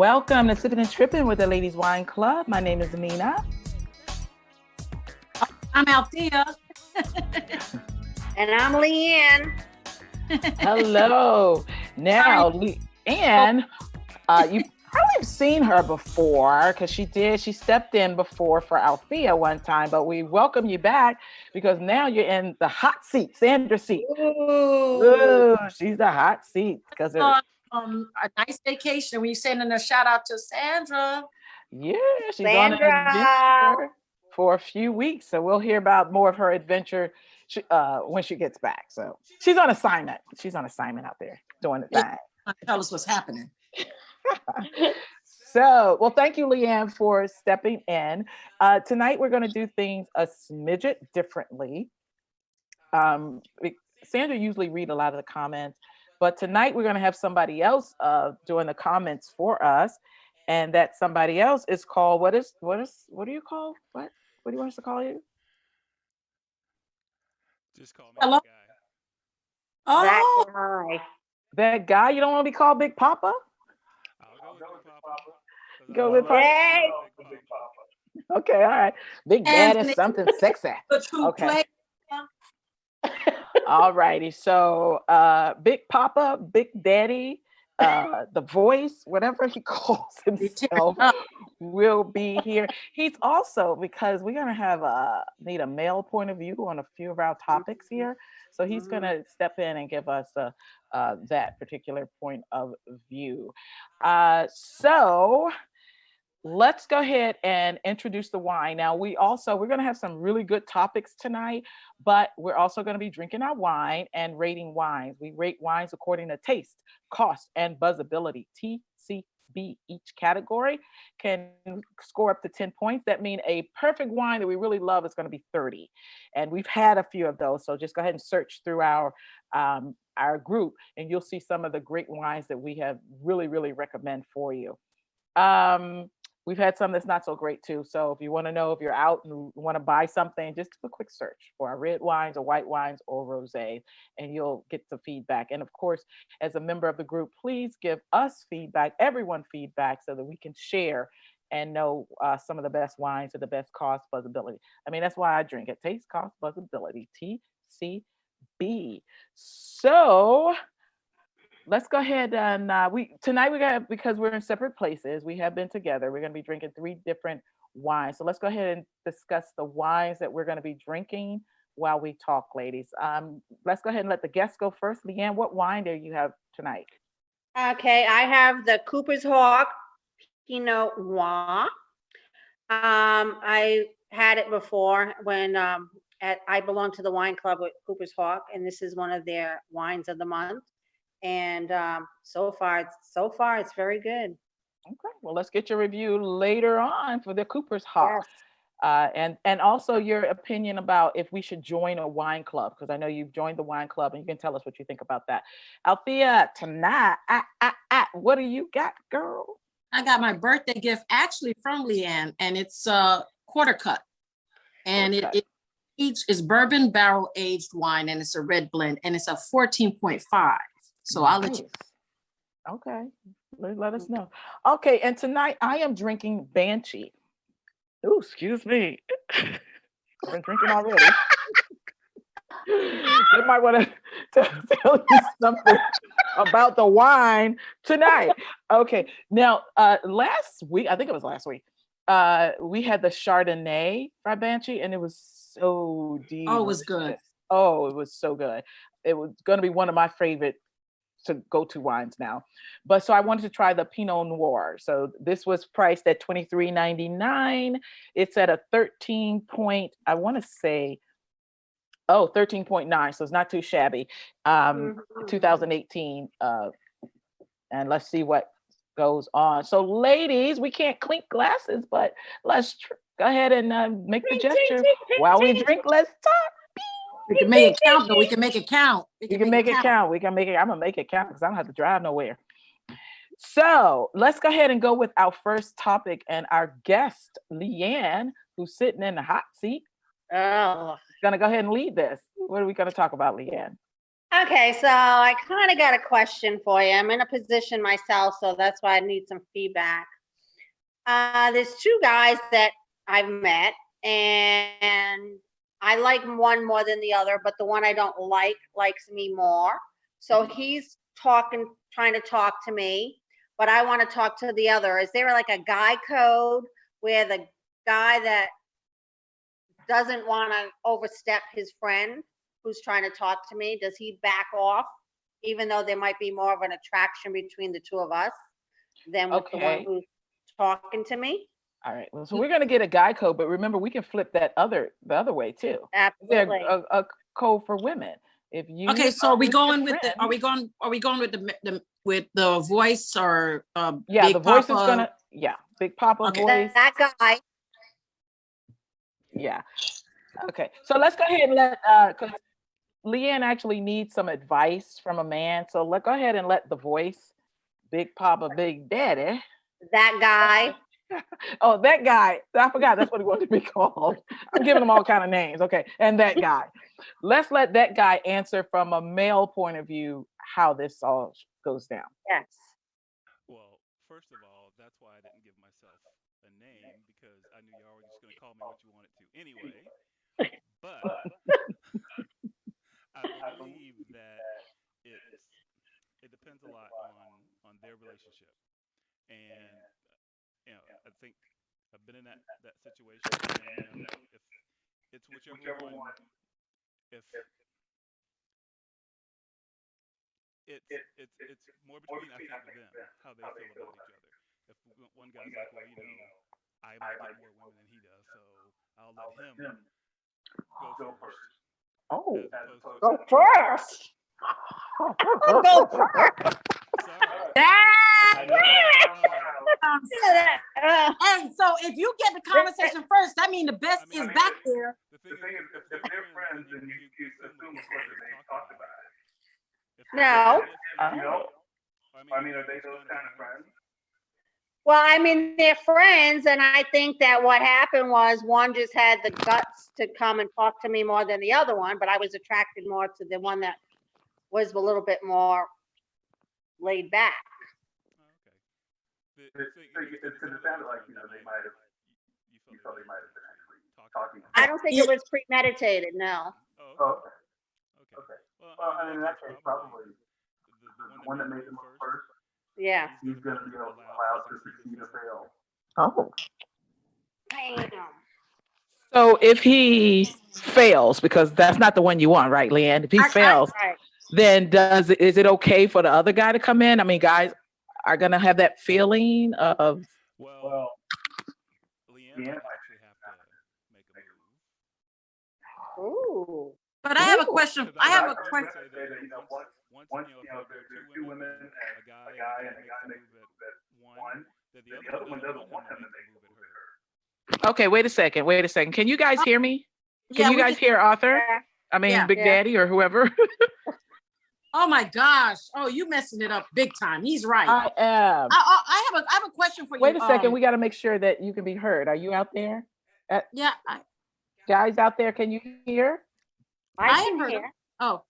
Welcome to Sippin and Trippin with the Ladies Wine Club. My name is Amina. I'm Althea. And I'm Leanne. Hello. Now, Leanne, you've probably seen her before because she stepped in before for Althea one time, but we welcome you back because now you're in the hot seat, Sandra's seat. Ooh, she's the hot seat because a nice vacation. When you sending a shout out to Sandra. Yeah, she's on an adventure for a few weeks. So we'll hear about more of her adventure when she gets back. So she's on assignment. She's on assignment out there doing the thing. Tell us what's happening. So, well, thank you, Leanne, for stepping in. Tonight, we're going to do things a smidget differently. Sandra usually read a lot of the comments, but tonight we're going to have somebody else doing the comments for us. And that somebody else is called, what do you call? What do you want us to call you? Just call me Hello? Guy. Oh, That guy? You don't want to be called Big Papa? I'll go with Big Papa. Go with Papa. Hey. Okay, all right. Big Dad is something sexy. Okay. All righty. So Big Papa, Big Daddy, the voice, whatever he calls himself, will be here. He's also, because we're gonna have need a male point of view on a few of our topics here. So he's gonna step in and give us that particular point of view. So let's go ahead and introduce the wine. Now, we're going to have some really good topics tonight, but we're also going to be drinking our wine and rating wines. We rate wines according to taste, cost, and buzzability. TCB. Each category can score up to 10 points. That means a perfect wine that we really love is going to be 30. And we've had a few of those. So just go ahead and search through our group and you'll see some of the great wines that we have really, really recommend for you. We've had some that's not so great too. So if you want to know if you're out and want to buy something, just do a quick search for our red wines or white wines or rosé, and you'll get the feedback. And of course, as a member of the group, please give us feedback, everyone feedback, so that we can share and know some of the best wines or the best cost buzzability. I mean, that's why I drink it. Taste, cost, buzzability, TCB. So let's go ahead and because we're in separate places, we have been together. We're going to be drinking 3 different wines. So let's go ahead and discuss the wines that we're going to be drinking while we talk, ladies. Let's go ahead and let the guests go first. Leanne, what wine do you have tonight? Okay, I have the Cooper's Hawk Pinot Noir. I had it before when I belong to the wine club with Cooper's Hawk, and this is one of their wines of the month. And so far it's very good. Okay, well, let's get your review later on for the Cooper's Hawk. Yes. And also your opinion about if we should join a wine club, because I know you've joined the wine club and you can tell us what you think about that. Althea, tonight, what do you got, girl? I got my birthday gift actually from Leanne, and it's quarter cut. And each is bourbon barrel aged wine, and it's a red blend, and it's a 14.5. So I'll let you. Okay, let us know. Okay, and tonight I am drinking Banshee. Oh, excuse me. I've been drinking already. You might want to tell you something about the wine tonight. Okay, now last week, I think it was last week, we had the Chardonnay by Banshee, and it was so delicious. Oh, it was good. Oh, it was so good. It was going to be one of my favorite to go to wines now. But so I wanted to try the Pinot Noir. So this was priced at $23.99. It's at a 13.9. So it's not too shabby. 2018. And let's see what goes on. So ladies, we can't clink glasses, but let's go ahead and make the gesture while we drink. Let's talk. We can make it count, though. We can make it count. We can make it count. I'm gonna make it count because I don't have to drive nowhere. So let's go ahead and go with our first topic and our guest, Leanne, who's sitting in the hot seat. Oh, Gonna go ahead and lead this. What are we gonna talk about, Leanne? Okay, so I kind of got a question for you. I'm in a position myself, so that's why I need some feedback. There's two guys that I've met, and I like one more than the other, but the one I don't like likes me more. So he's trying to talk to me, but I want to talk to the other. Is there like a guy code where the guy that doesn't want to overstep his friend who's trying to talk to me, does he back off, even though there might be more of an attraction between the two of us than with the one Okay. who's talking to me? All right. Well, so we're gonna get a guy code, but remember we can flip the other way too. Is there Absolutely. a code for women? If you Okay, so are we with your going with the, are we friend- going with with the voice or Yeah, Big the voice is Papa? gonna, yeah, Big Papa Okay. voice. That guy, Yeah. Okay. So let's go ahead and let because Leanne actually needs some advice from a man. So let's go ahead and let the voice, Big Papa, Big Daddy. that guy, Oh, that guy. I forgot that's what he wanted to be called. I'm giving him all kind of names. Okay. And that guy. Let's let that guy answer from a male point of view how this all goes down. yes. Well, first of all, that's why I didn't give myself a name because I knew y'all were just going to call me what you wanted to anyway. But I believe that it's it depends a lot on their relationship, and I think I've been in that situation, and if it's whichever one, if it's more between I think them how they feel about each other. If one guy's like, well, I might get more women than he does, so I'll let him go first, Oh. as opposed to Go first. Go first. sorry, Dang! Uh, Hey, so if you get the conversation first, that means the best is back there. the thing is, if they're friends, then you assume of course that they talk about it. If No. I mean, are they those kind of friends? Well, I mean, they're friends, and I think that what happened was one just had the guts to come and talk to me more than the other one, but I was attracted more to the one that was a little bit more laid back. Oh, okay. Because it sounded like they might have. You felt they might have been actually talking. I don't think it was premeditated, no. Oh, okay. Well, I mean, in that case, probably the one that made the move first. Yeah. He's going to be allowed to succeed or fail. Oh. Damn. So if he fails, because that's not the one you want, right, Leanne? If he fails, Right. then is it okay for the other guy to come in? I mean, guys are gonna have that feeling of Well, Leanne might actually have to make a move. Ooh. But I have a question. I have a question. Say that, once if there are two women and a guy makes a move at one, that the other one doesn't want him to make a move at her. okay, wait a second. Can you guys hear me? Can Yeah, you we guys hear Arthur? Yeah. I mean, Yeah. Big Yeah. Daddy or whoever. Oh my gosh! Oh, you messing it up big time. He's right. I am. I have a question for you. Wait a second. We got to make sure that you can be heard. Are you out there? Yeah, Guys out there, can you hear? I can heard hear. him. Oh,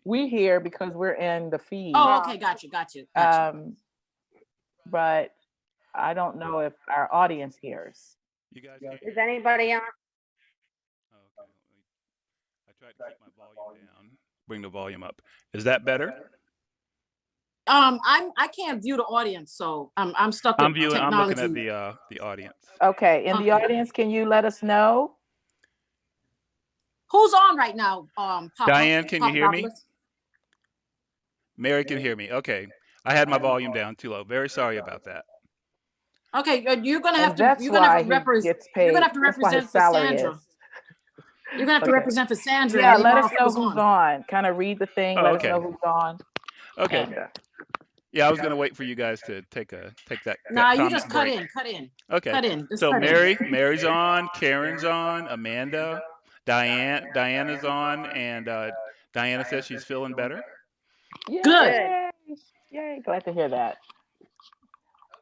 We hear because we're in the feed. oh, okay, got you. But I don't know if our audience hears. You guys can Is anybody on? Oh, okay. I tried to keep my volume down. Bring the volume up. Is that better? I can't view the audience, so I'm stuck with I'm looking technology. at the audience. Okay, in the Okay. audience, can you let us know? Who's on right now? Papa, Diane, can you hear me? Papadopoulos? Mary can hear me. Okay. I had my volume down too low. Very sorry about that. Okay, you're gonna have And to. that's You're gonna have why to he represent. gets paid. You're gonna have to That's why his represent for salary Sandra. is. You're gonna have to Okay. represent for Sandra. Yeah, and leave let us off know who's who's on. Kind of read the thing. Oh, Let okay. us know who's on. Okay. And, Yeah, I was gonna wait for you guys to take that Nah, you comment just break. cut in. Okay. Cut in. Just So cut in. Mary's on, Karen's on, Amanda, Diana's on, and Diana says she's feeling better. yay, Good. Yay, glad to hear that.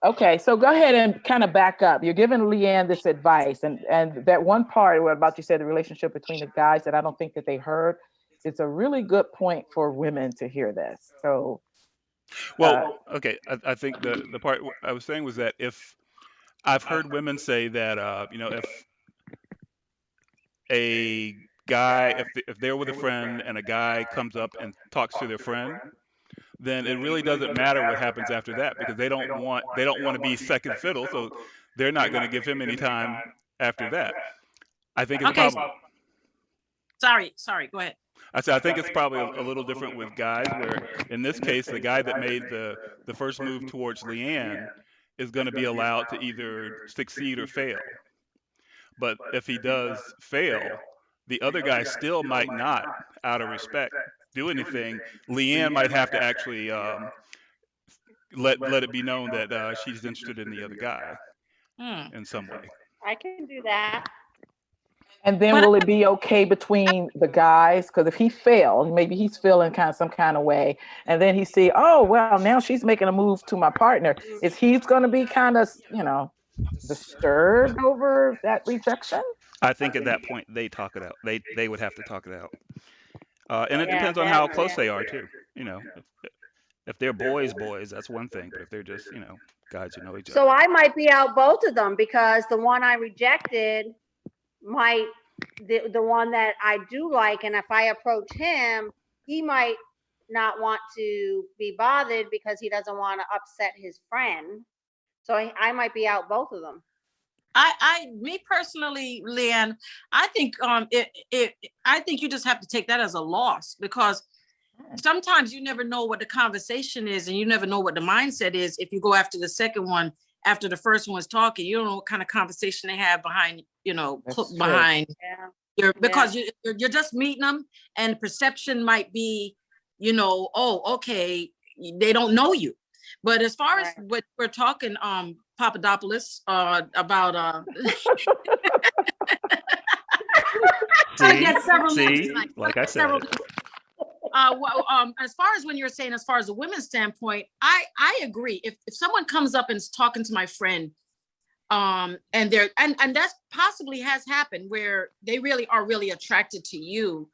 Okay, so go ahead and kind of back up. You're giving Leanne this advice, and that one part where about you said the relationship between the guys that I don't think that they heard. it's a really good point for women to hear this. So Well, okay, I think the part I was saying was that if I've heard women say that, if a guy, if they're with a friend and a guy comes up and talks to their friend, then it really doesn't matter what happens after that because they don't want to be second fiddle, so they're not going to give him any time after that. I think it's Okay, probably sorry, go ahead. I said I think it's probably a little different with guys where in this case the guy that made the first move towards Leanne is going to be allowed to either succeed or fail. But if he does fail, the other guy still might not, out of respect, do anything. Leanne might have to actually let it be known that she's interested in the other guy Hmm. in some way. I can do that. and then But will it be okay between the guys? Because if he failed, maybe he's feeling kind of some kind of way, and then he see, oh well, now she's making a move to my partner. Is he's going to be kind of, disturbed over that rejection? I think at that point they talk it out. They would have to talk it out, and it Yeah, depends on that, how close yeah. they are too. If they're boys, that's one thing. But if they're just guys who know each So other, I might be out both of them because the one I rejected might, the one that I do like, and if I approach him, he might not want to be bothered because he doesn't want to upset his friend. So I might be out both of them. me personally, Leanne, I think I think you just have to take that as a loss because sometimes you never know what the conversation is and you never know what the mindset is if you go after the second one after the first one's talking. You don't know what kind of conversation they have behind, behind Yeah. because you're just meeting them and perception might be, oh, okay, they don't know you. But as far as Right. what we're talking, Papadopoulos, about I see, get several names see, tonight. like I Several said, as far as when you're saying, as far as a women's standpoint, I agree. If someone comes up and is talking to my friend, and they're and that's possibly has happened where they really are really attracted to you.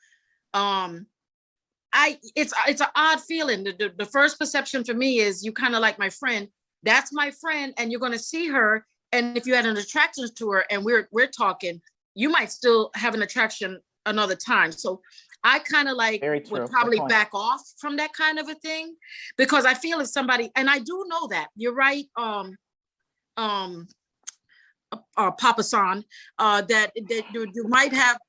It's an odd feeling. The first perception for me is you kind of like my friend. That's my friend, and you're gonna see her. And if you had an attraction to her, and we're talking, you might still have an attraction another time. So I kind of like would probably back off from that kind of a thing because I feel if somebody, and I do know that you're right, Papa San, that you might have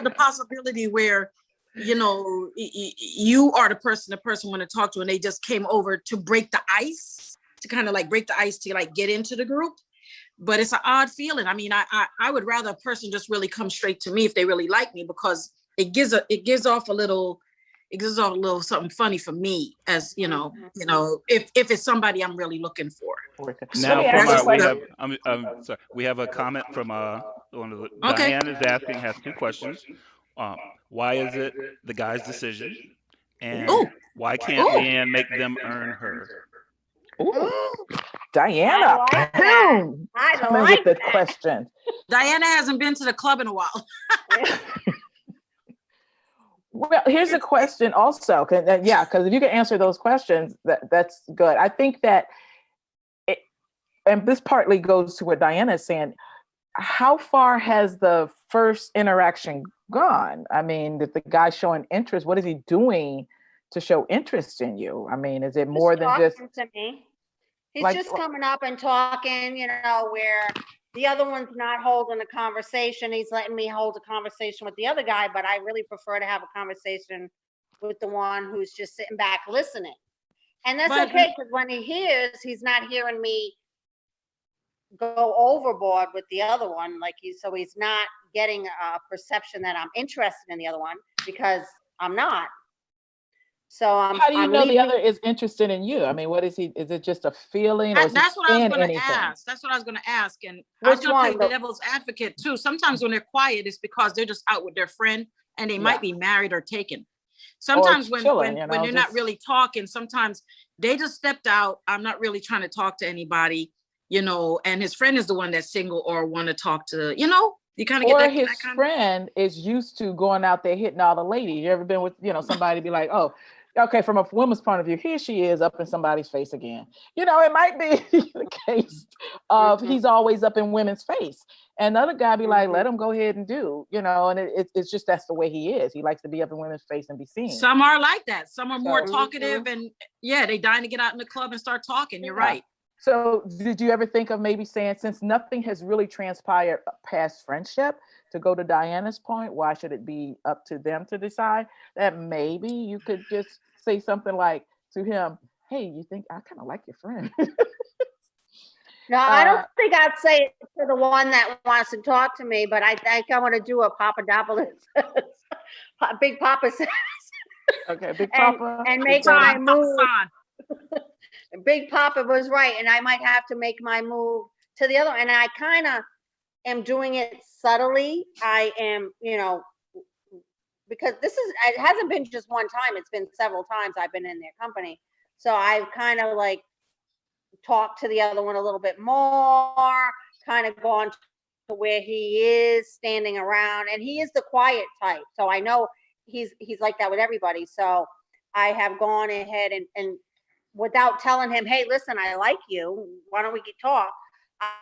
the possibility where you are the person want to talk to, and they just came over to break the ice, to kind of like break the ice to like get into the group. But it's an odd feeling. I mean, I would rather a person just really come straight to me if they really like me because it gives off a little something funny for me, as if it's somebody I'm really looking for. now we have a comment from one of the, Okay. Diane is asking, has two questions. Why is it the guy's decision, and why can't Leanne make them earn her? Ooh. Diana, boom, coming with the question. Diana hasn't been to the club in a while. Well, here's a question also. Because if you can answer those questions, that's good. I think that, and this partly goes to what Diana is saying, how far has the first interaction gone? I mean, did the guy showing interest? What is he doing to show interest in you? I mean, is it more than just to me? He's just coming up and talking, where the other one's not holding a conversation. He's letting me hold a conversation with the other guy, but I really prefer to have a conversation with the one who's just sitting back listening. And that's okay, because when he hears, he's not hearing me go overboard with the other one, so he's not getting a perception that I'm interested in the other one, because I'm not. So how do you know the other is interested in you? I mean, what is he? Is it just a feeling? Or that's what I was going to ask. That's what I was going to ask. And I was going to play devil's advocate too. Sometimes when they're quiet, it's because they're just out with their friend and they might be married or taken. Sometimes when they're not really talking, sometimes they just stepped out. I'm not really trying to talk to anybody, and his friend is the one that's single or want to talk to, You kind of get Or that, his that kind of. friend is used to going out there hitting all the ladies. You ever been with, somebody be like, oh, okay, from a woman's point of view, here she is up in somebody's face again. It might be the case of he's always up in women's face. And the other guy be like, let him go ahead and do, and it's just that's the way he is. He likes to be up in women's face and be seen. Some are like that. Some are more talkative and they dying to get out in the club and start talking. You're right. So did you ever think of maybe saying, since nothing has really transpired past friendship, to go to Diana's point, why should it be up to them to decide, that maybe you could just say something like to him, hey, you think I kind of like your friend? No, I don't think I'd say it to the one that wants to talk to me, but I think I want to do what Papadopoulos says. Big Papa says. Okay, Big Papa. And make my move. Big Papa was right, and I might have to make my move to the other. And I kind of am doing it subtly. I am, because it hasn't been just one time. It's been several times I've been in their company. So I've kind of like talked to the other one a little bit more, kind of gone to where he is standing around, and he is the quiet type. So I know he's like that with everybody. So I have gone ahead and without telling him, hey, listen, I like you. Why don't we talk?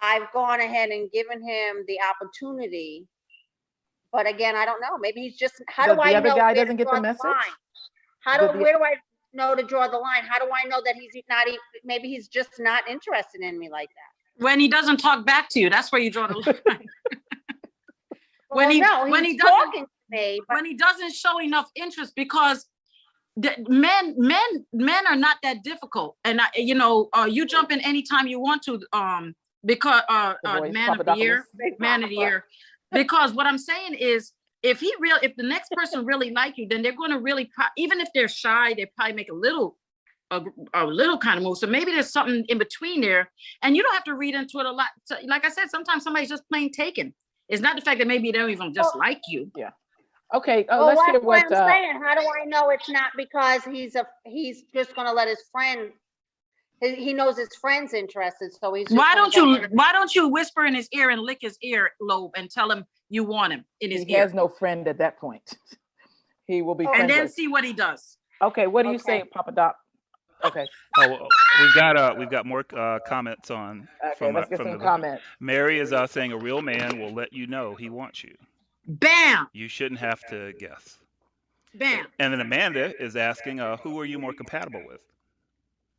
I've gone ahead and given him the opportunity. But again, I don't know. Maybe he's just, how do I know? The other guy doesn't get the message? Where do I know to draw the line? How do I know that he's not even, maybe he's just not interested in me like that? When he doesn't talk back to you, that's where you draw the line. When he talking to me, when he doesn't show enough interest, because men are not that difficult, and you jump in anytime you want to, because man of the year, because what I'm saying is, if the next person really like you, then they're going to really, even if they're shy, they probably make a little kind of move. So maybe there's something in between there, and you don't have to read into it a lot. So, like I said, sometimes somebody's just plain taken. It's not the fact that maybe they don't even just like you. Yeah. Okay. Let's hear what I'm saying. How do I know it's not because he's just going to let his friend? He knows his friend's interested, so he's. Why don't you whisper in his ear and lick his ear lobe and tell him you want him in his ear? He has no friend at that point. He will be. And then see what he does. Okay. What do you say, Papa Doc? Okay. Oh, we've got more comments on. Okay, let's get some comments. Mary is saying a real man will let you know he wants you. Bam. You shouldn't have to guess. Bam. And then Amanda is asking, who are you more compatible with?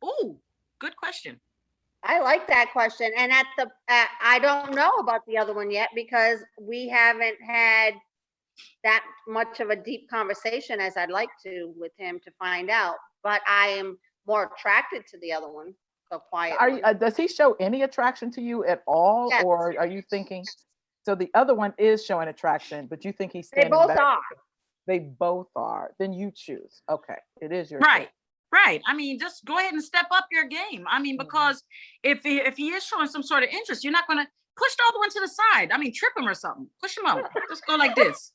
Ooh, good question. I like that question, and I don't know about the other one yet because we haven't had that much of a deep conversation as I'd like to with him to find out. But I am more attracted to the other one, the quiet one. Does he show any attraction to you at all? Yes. Or are you thinking, so the other one is showing attraction, but you think he's standing They both back? are. They both are. Then you choose. Okay. It is your right. choice. Right. I mean, just go ahead and step up your game. I mean, because if he is showing some sort of interest, you're not going to push the other one to the side. I mean, trip him or something. Push him out. Just go like this.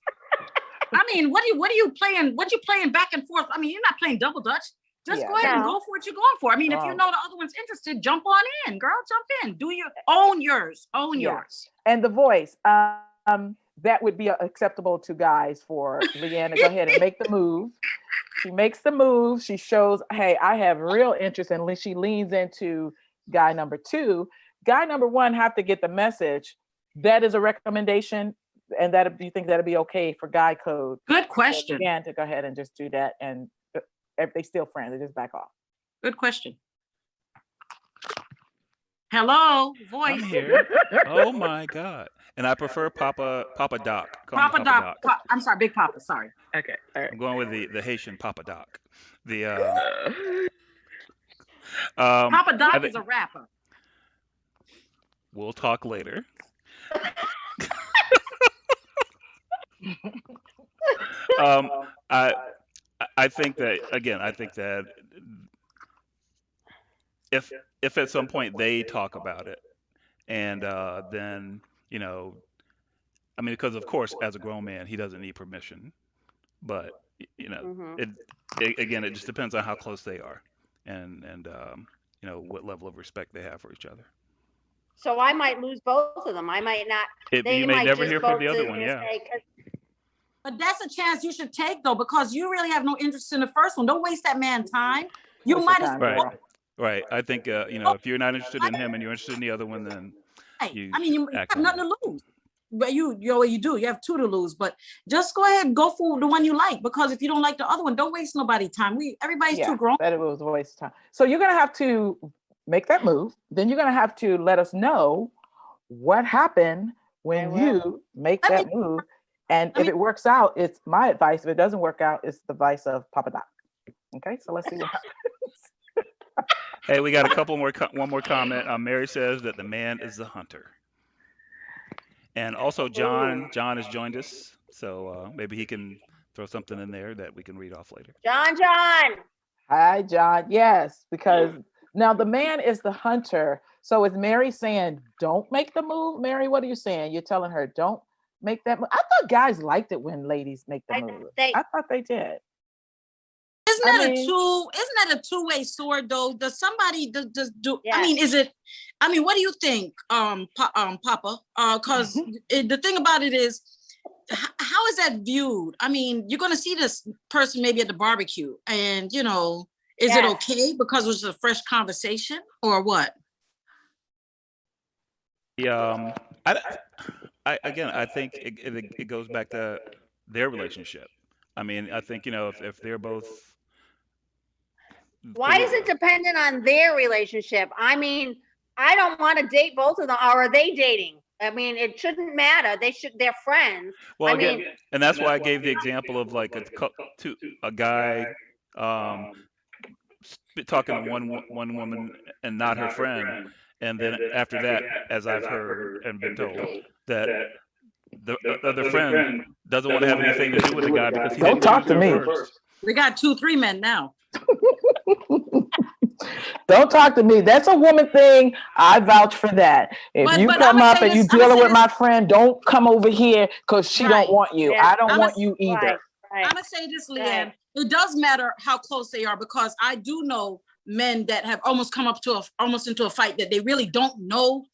I mean, what are you playing? What you playing back and forth? I mean, you're not playing double dutch. Just go ahead and go for what you're going for. I mean, if you know the other one's interested, jump on in, girl. Jump in. Do your own yours. Own yours. And the voice. That would be acceptable to guys for Leanne to go ahead and make the move. She makes the move. She shows, hey, I have real interest, and she leans into guy number 2. Guy number 1 have to get the message. That is a recommendation, and do you think that'd be okay for guy code? Good question. Leanne to go ahead and just do that, and if they still friends, they just back off. Good question. Hello, voice. I'm here. Oh my God. And I prefer Papa Doc. Papa Doc. I'm sorry, Big Papa. Sorry. Okay. All right. I'm going with the Haitian Papa Doc. Papa Doc is a rapper. We'll talk later. I think that if at some point they talk about it, and then I mean, because of course, as a grown man, he doesn't need permission, but it again, it just depends on how close they are, and what level of respect they have for each other. So I might lose both of them. I might not. They You may might never just hear from vote the other to one. just Yeah. say, 'cause But that's a chance you should take though, because you really have no interest in the first one. Don't waste that man time. You Waste your might as time, well. Right. girl. Right. I think if you're not interested in him and you're interested in the other one, then Right. you I mean, should you act have on nothing that. to lose. But you do. You have two to lose. But just go ahead and go for the one you like, because if you don't like the other one, don't waste nobody's time. Everybody's Yeah, too grown. that it was a waste of time. So you're gonna have to make that move. Then you're gonna have to let us know what happened I when will. you make Let me- that move. And let if me- it works out, it's my advice. If it doesn't work out, it's the advice of Papa Doc. Okay, so let's see what happens. Hey, we got a couple more. One more comment. Mary says that the man is the hunter, and also John. Ooh. John has joined us, so maybe he can throw something in there that we can read off later. John. Hi, John. Yes, because now the man is the hunter. So is Mary saying, don't make the move? Mary, what are you saying? You're telling her, don't make that move. I thought guys liked it when ladies make the move. I thought they did. Isn't I that mean- isn't that a two-way sword though? Does somebody do I Yes. mean, what do you think, Papa? Because the thing about it is, how is that viewed? I mean, you're gonna see this person maybe at the barbecue, and is it Yes. okay because it was a fresh conversation or what? I think it goes back to their relationship. I mean, I think if they're both Why is it dependent on their relationship? I mean, I don't want to date both of them. Or are they dating? I mean, it shouldn't matter. They're friends. Well, I again, mean, and that's why I gave the example of like a guy um, talking to one woman and not her friend, and then after that, as I've heard and been told, that the other friend doesn't want to have anything to do with the guy because he Don't didn't talk choose to her me. first. We got 2-3 men now. Don't talk to me. That's a woman thing. I vouch for that. If But you I'ma come up say and you this, I'ma dealing say with this. my friend, don't come over here because she Right. don't want you. Yeah. I don't I'ma want you either. right. I'm gonna say this, Leanne. It does matter how close they are, because I do know men that have almost come up to almost into a fight that they really don't know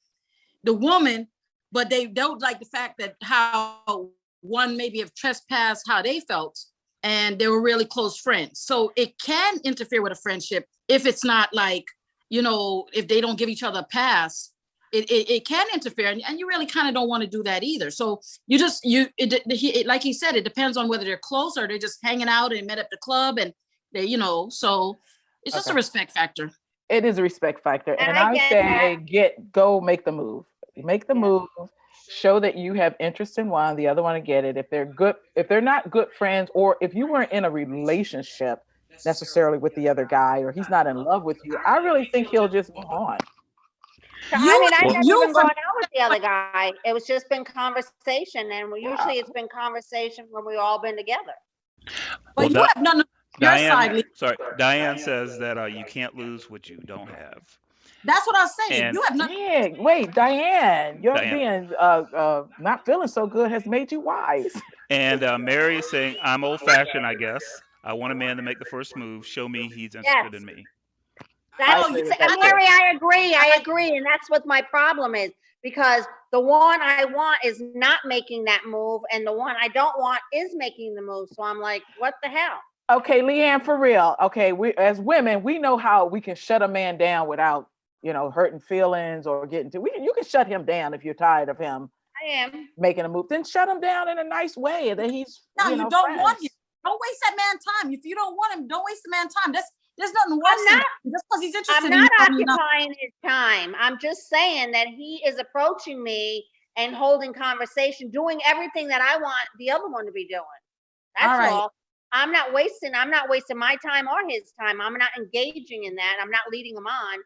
the woman, but they don't like the fact that how one maybe have trespassed how they felt, and they were really close friends. So it can interfere with a friendship if it's not like, if they don't give each other a pass. It can interfere, and you really kind of don't want to do that either. So like he said, it depends on whether they're close or they're just hanging out and met at the club, and so it's just a respect factor. It is a respect factor. And I I get say go make the move. Make the Yeah. move. Show that you have interest in one, the other one to get it. If they're not good friends, or if you weren't in a relationship necessarily with the other guy, or he's not in love with you, I really think he'll just move on. I mean, I've never even for- gone out with the other guy. It was just been conversation, and usually it's been conversation when we've all been together. But you have none of your side. Diane says that you can't lose what you don't have. That's what I was saying. And- You have none. Yeah, wait, Diane, your Diane. being not feeling so good has made you wise. And Mary is saying, I'm old fashioned, I guess. I want a man to make the first move, show me he's interested in me. That's, agree with that, Mary, I agree. And that's what my problem is, because the one I want is not making that move, and the one I don't want is making the move. So I'm like, what the hell? Okay, Leanne, for real. Okay, we as women, we know how we can shut a man down without, hurting feelings or getting to. You can shut him down if you're tired of him I am. making a move. Then shut him down in a nice way that he's. No, you don't want him. friends. Don't waste that man time. If you don't want him, don't waste the man time. There's nothing worse than just because he's interested I'm in not you. I mean, occupying his time. I'm just saying that he is approaching me and holding conversation, doing everything that I want the other one to be doing. That's All right. all. I'm not wasting my time or his time. I'm not engaging in that. I'm not leading him on.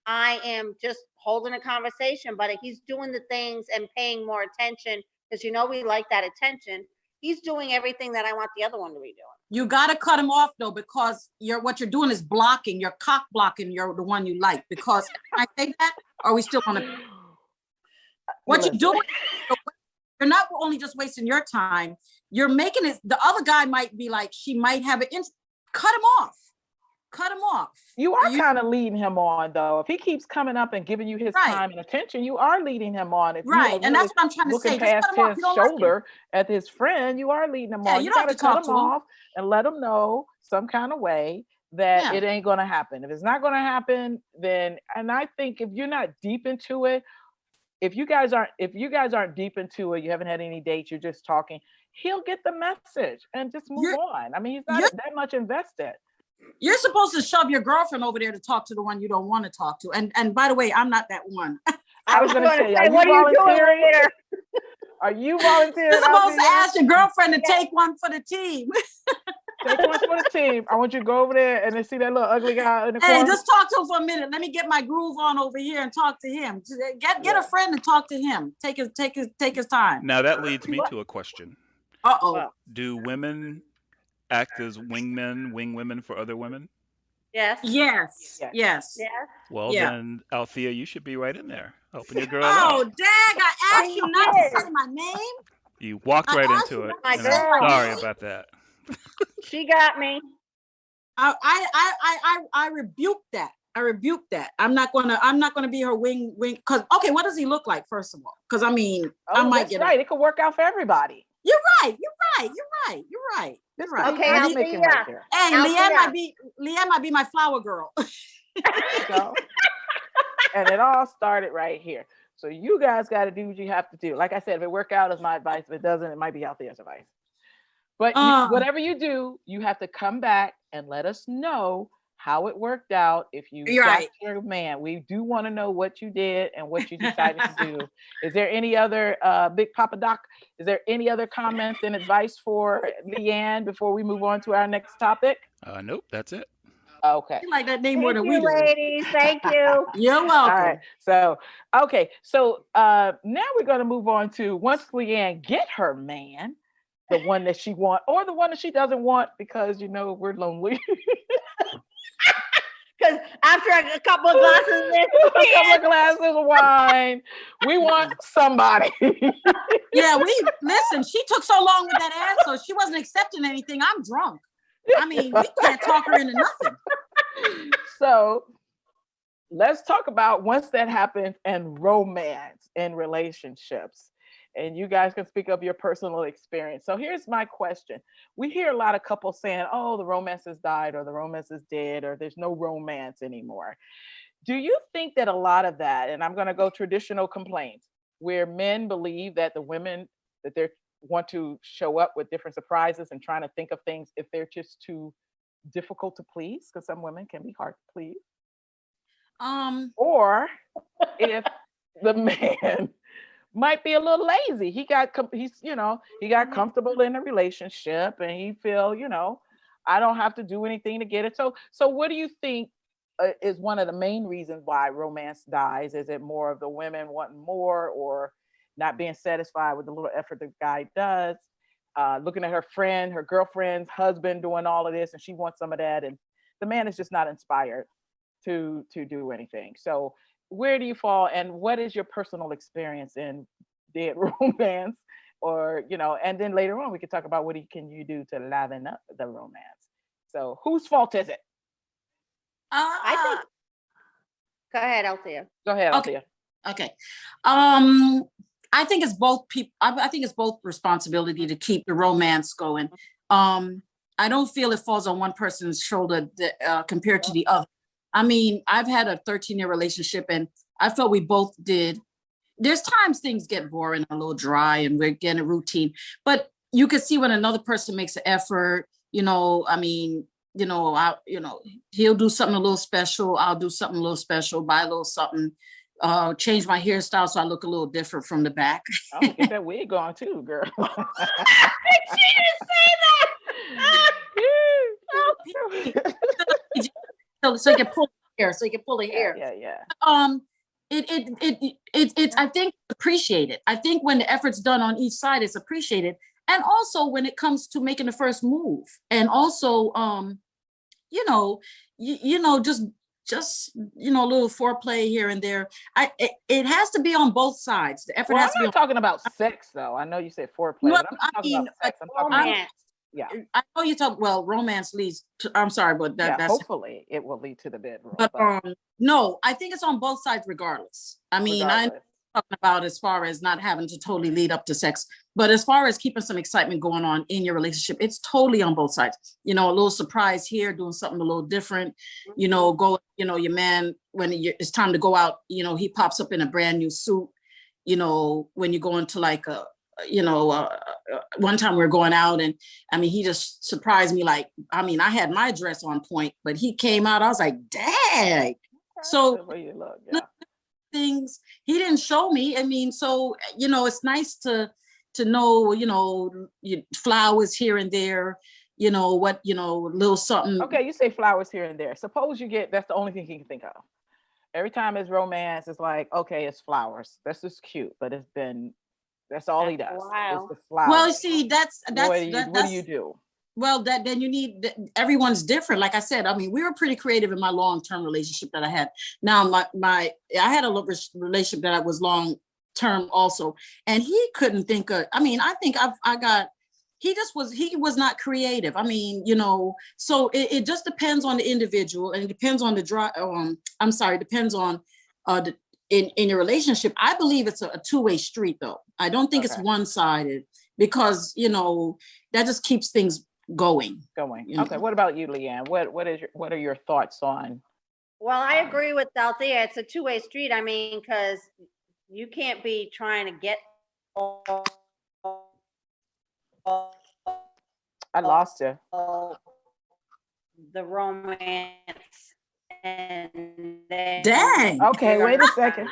I am just holding a conversation, but he's doing the things and paying more attention, because we like that attention. He's doing everything that I want the other one to be doing. You got to cut him off though, because what you're doing is blocking. You're cock blocking. You're the one you like. Because I say that, or we still want to. What you're doing, you're not only just wasting your time. You're making it. The other guy might be like, she might have an. Cut him off. cut him off. You are kind of leading him on, though. If he keeps coming up and giving you his Right. time and attention, you are leading him on. If you Right. are And really that's what I'm trying to looking say. Just past cut him off. his You don't like him. shoulder at his friend, you are leading him Yeah, on. you You don't got have to to cut talk him to him. off and let him know some kind of way that Yeah. it ain't going to happen. If it's not going to happen, then, and I think if you're not deep into it, if you guys aren't deep into it, you haven't had any dates, you're just talking, he'll get the message and just move on. I mean, he's not that much invested. You're supposed to shove your girlfriend over there to talk to the one you don't want to talk to. And by the way, I'm not that one. I was going to say, are you what are you doing volunteering? later? Are you volunteering? You're supposed to Althea? ask your girlfriend to take one for the team. Take one for the team. I want you to go over there and then see that little ugly guy in the corner. Hey, just talk to him for a minute. Let me get my groove on over here and talk to him. Get a friend and talk to him. Take his time. Now that leads me to a question. Uh-oh. Do women act as wingmen, wing women for other women? Yes. Yes. Well, Yeah. then, Althea, you should be right in there, helping your girl Oh, out. dag, I asked you not to say my name. You walked right into it, my and I'm girl. sorry about that. She got me. I rebuke that. I'm not gonna be her wing. Cause okay, what does he look like, first of all? Because I mean, I might get right. It could work out for everybody. You're right. Okay, Althea. Right here. Hey, Leanne might be my flower girl. So, and it all started right here. So you guys got to do what you have to do. Like I said, if it work out, is my advice. If it doesn't, it might be Althea's advice. But whatever you do, you have to come back and let us know how it worked out. If you got your man, we do want to know what you did and what you decided to do. Is there any other Big Papa Doc? Is there any other comments and advice for Leanne before we move on to our next topic? Nope, that's it. Okay. You like that name more than we do. Ladies. Thank you. You're welcome. All right. So, okay. So now we're going to move on to once Leanne get her man, the one that she wants or the one that she doesn't want because, we're lonely. Because after a couple of glasses of wine, we want somebody. Yeah, listen, she took so long with that answer. She wasn't accepting anything. I'm drunk. I mean, we can't talk her into nothing. So let's talk about once that happens and romance and relationships. And you guys can speak of your personal experience. So here's my question. We hear a lot of couples saying, oh, the romance has died or the romance is dead or there's no romance anymore. Do you think that a lot of that, and I'm going to go traditional complaints, where men believe that the women, that they want to show up with different surprises and trying to think of things if they're just too difficult to please, because some women can be hard to please. Or if the man might be a little lazy. He got comfortable in a relationship and he feel, I don't have to do anything to get it. So what do you think is one of the main reasons why romance dies? Is it more of the women wanting more or not being satisfied with the little effort the guy does? Looking at her friend, her girlfriend's husband doing all of this and she wants some of that. And the man is just not inspired to do anything. So where do you fall and what is your personal experience in dead romance or, and then later on we could talk about what can you do to liven up the romance. So whose fault is it? I think. Go ahead, Althea. Go ahead, Althea. Okay. I think it's both people. I think it's both responsibility to keep the romance going. I don't feel it falls on one person's shoulder compared to the other. I mean, I've had a 13-year relationship and I felt we both did. There's times things get boring, a little dry and we're getting a routine, but you can see when another person makes an effort, he'll do something a little special. I'll do something a little special, buy a little something, change my hairstyle so I look a little different from the back. Oh, get that wig on too, girl. She didn't say that. So you can pull the hair. Yeah. It's I think appreciated. I think when the effort's done on each side, it's appreciated. And also when it comes to making the first move, and also just a little foreplay here and there. It has to be on both sides. The effort has to be. I'm not talking about sex though. I know you said foreplay. No, but I'm talking about sex. I'm talking about Yeah. I know you talk, well, romance leads to, I'm sorry, but Yeah, that's, hopefully it will lead to the bedroom. but no, I think it's on both sides regardless. I mean, I'm regardless. talking about as far as not having to totally lead up to sex, but as far as keeping some excitement going on in your relationship, it's totally on both sides. You know, a little surprise here, doing something a little different, you know, your man, when it's time to go out, you know, he pops up in a brand new suit, you know, when you go into like a, you know, one time we were going out and I mean, he just surprised me. Like, I mean, I had my dress on point, but he came out, I was like, dang. So the way you look, yeah. things he didn't show me. I mean, so, you know, it's nice to know, you know, flowers here and there, you know, what, you know, little something. Okay, you say flowers here and there. Suppose you get, that's the only thing he can think of. Every time it's romance, it's like, okay, it's flowers. That's just cute, but that's all he does. Wow. It's the flowers. Well, see, What do you do? Well, then you need, everyone's different. Like I said, I mean, we were pretty creative in my long-term relationship that I had. Now, I had a relationship that was long-term also, and he couldn't think of, I mean, I think he was not creative. I mean, you know, so it just depends on the individual, and it depends on depends on in your relationship. I believe it's a two-way street though. I don't think it's one-sided, because, you know, that just keeps things going. Okay, what about you, Leanne? What are your thoughts on? Well, I agree with Althea. It's a two-way street. I mean, because you can't be trying to get I lost you. the romance and then Dang. Okay, wait a not second.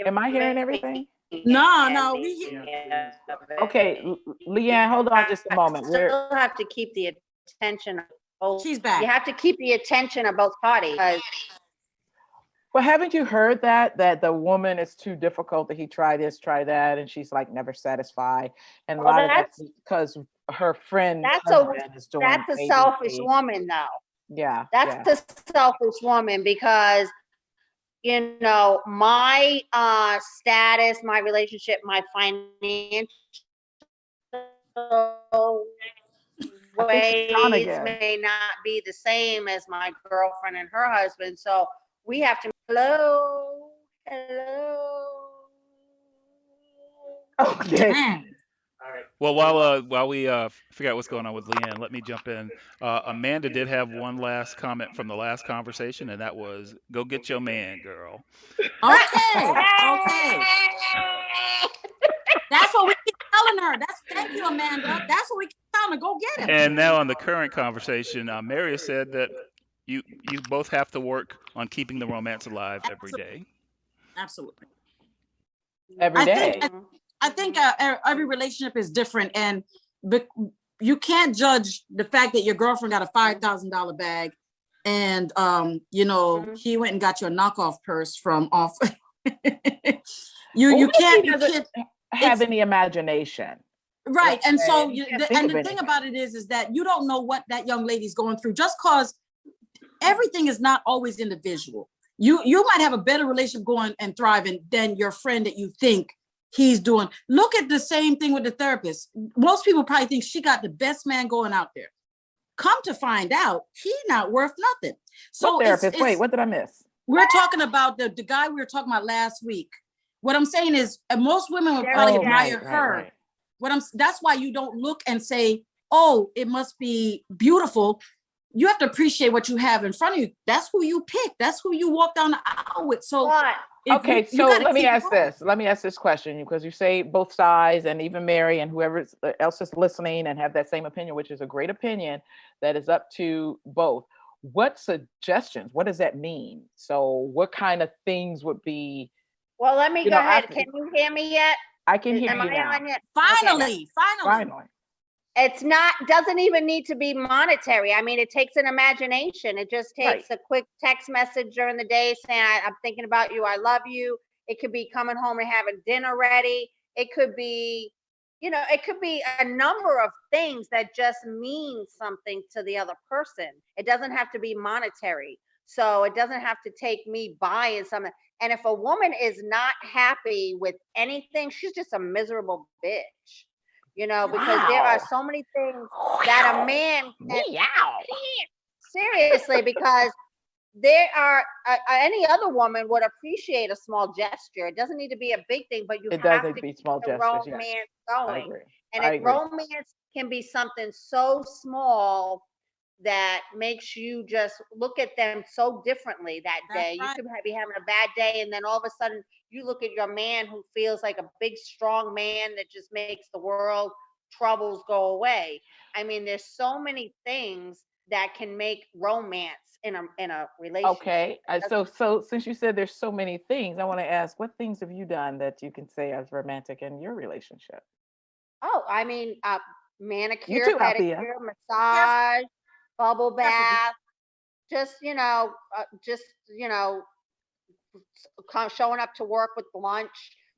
Am I hearing giving everything? No, any of it. Okay, Leanne, hold on just a moment. You still have to keep the attention of both. She's back. You have to keep the attention of both parties. Well, haven't you heard that the woman is too difficult, that he try this, try that, and she's like never satisfied, and a lot of that's because her friend husband is doing. That's a selfish woman, though. Yeah, that's a selfish woman, because you know, my status, my relationship, my financial ways may not be the same as my girlfriend and her husband. So we have to, hello. Okay. Well, while we figure out what's going on with Leanne, let me jump in. Amanda did have one last comment from the last conversation, and that was, "Go get your man, girl." Okay. That's what we keep telling her. Thank you, Amanda. That's what we keep telling her. Go get him. And now on the current conversation, Mary said that you both have to work on keeping the romance alive every day. Absolutely. Every day. I think every relationship is different, and you can't judge the fact that your girlfriend got a $5,000 bag, and you know, he went and got you a knockoff purse from off. you can't have any imagination, right? And so the thing about it is that you don't know what that young lady's going through, just because everything is not always individual. You might have a better relationship going and thriving than your friend that you think he's doing. Look at the same thing with the therapist. Most people probably think she got the best man going out there. Come to find out, he's not worth nothing. So what therapist? Wait, what did I miss? We're talking about the guy we were talking about last week. What I'm saying is, most women would probably admire her. Right. That's why you don't look and say, "Oh, it must be beautiful." You have to appreciate what you have in front of you. That's who you pick. That's who you walk down the aisle with. So, okay, so let me ask this. Let me ask this question, because you say both sides, and even Mary and whoever else is listening and have that same opinion, which is a great opinion that is up to both. What suggestions? What does that mean? So what kind of things would be? Well, let me go ahead. Can you hear me yet? I can hear you now. Finally. It's doesn't even need to be monetary. I mean, it takes an imagination. It just takes a quick text message during the day saying, "I'm thinking about you. I love you." It could be coming home and having dinner ready. It could be, you know, it could be a number of things that just mean something to the other person. It doesn't have to be monetary. So it doesn't have to take me buying something. And if a woman is not happy with anything, she's just a miserable bitch. because there are so many things that a man can, seriously, because there are any other woman would appreciate a small gesture. It doesn't need to be a big thing, but you It does have need to to be keep small the gestures. Yes, romance I going. agree. And I if agree. romance can be something so small that makes you just look at them so differently that That's day. You right. could be having a bad day, and then all of a sudden you look at your man who feels like a big, strong man that just makes the world troubles go away. I mean, there's so many things that can make romance in a relationship. Okay. So since you said there's so many things, I want to ask, what things have you done that you can say as romantic in your relationship? Oh, I mean, You manicure, too, Althea. pedicure, Careful, massage, bubble careful. bath, just showing up to work with lunch,